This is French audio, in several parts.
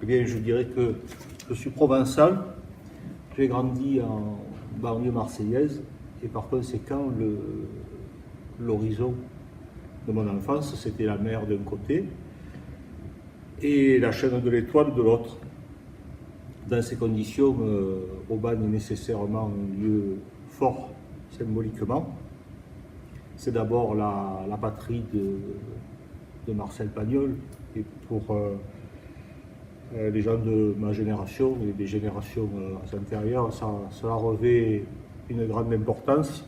Eh bien, je dirais que je suis provençal, j'ai grandi en banlieue marseillaise, et par conséquent, l'horizon de mon enfance, c'était la mer d'un côté et la chaîne de l'Étoile de l'autre. Dans ces conditions, Aubagne est nécessairement un lieu fort symboliquement. C'est d'abord la patrie de Marcel Pagnol, et pour les gens de ma génération et des générations antérieures, cela revêt une grande importance.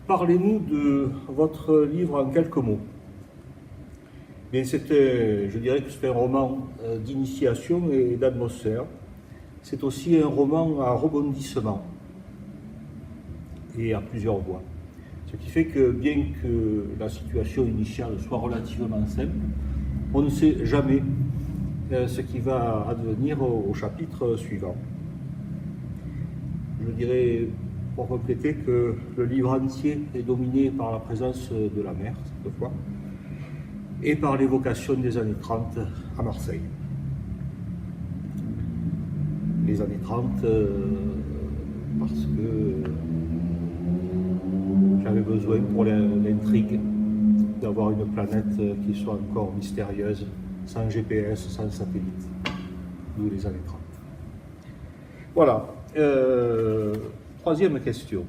Parlez-nous de votre livre en quelques mots. Bien, je dirais que c'est un roman d'initiation et d'atmosphère. C'est aussi un roman à rebondissement et à plusieurs voix. Ce qui fait que bien que la situation initiale soit relativement simple, on ne sait jamais ce qui va advenir au chapitre suivant. Je dirais, pour compléter, que le livre entier est dominé par la présence de la mer, cette fois, et par l'évocation des années 30 à Marseille. Les années 30, parce que j'avais besoin pour l'intrigue d'avoir une planète qui soit encore mystérieuse, sans GPS, sans satellite, d'où les années 30. Voilà. Troisième question.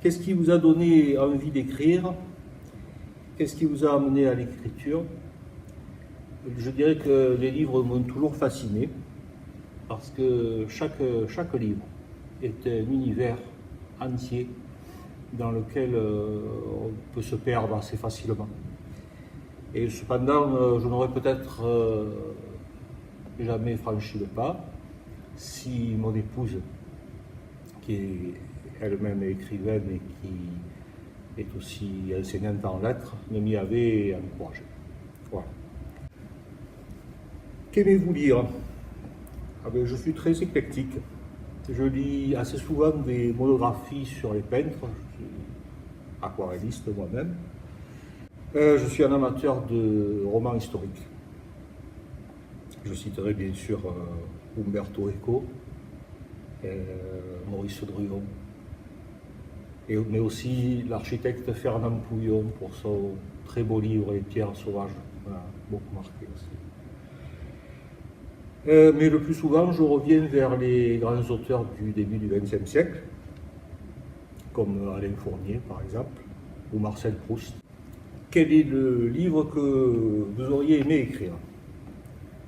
Qu'est-ce qui vous a donné envie d'écrire? Qu'est-ce qui vous a amené à l'écriture? Je dirais que les livres m'ont toujours fasciné, parce que chaque livre est un univers entier dans lequel on peut se perdre assez facilement. Et cependant, je n'aurais peut-être jamais franchi le pas si mon épouse, qui est elle-même écrivaine et qui est aussi enseignante en lettres, ne m'y avait encouragé. Voilà. Qu'aimez-vous lire? Je suis très éclectique. Je lis assez souvent des monographies sur les peintres. Je suis aquarelliste moi-même. Je suis un amateur de romans historiques. Je citerai bien sûr Umberto Eco, Maurice Druon, mais aussi l'architecte Fernand Pouillon pour son très beau livre Les pierres sauvages, qui m'a beaucoup marqué aussi. Mais le plus souvent, je reviens vers les grands auteurs du début du XXe siècle, comme Alain Fournier par exemple, ou Marcel Proust. Quel est le livre que vous auriez aimé écrire?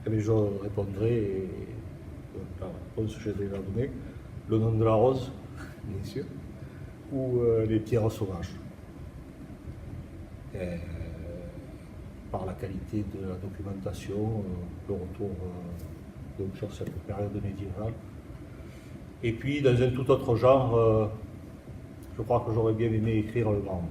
Je répondrai, la réponse que j'ai déjà donnée, Le nom de la rose, bien sûr, ou Les pierres sauvages. Par la qualité de la documentation, le retour donc sur cette période médiévale. Et puis, dans un tout autre genre, je crois que j'aurais bien aimé écrire Le Grand.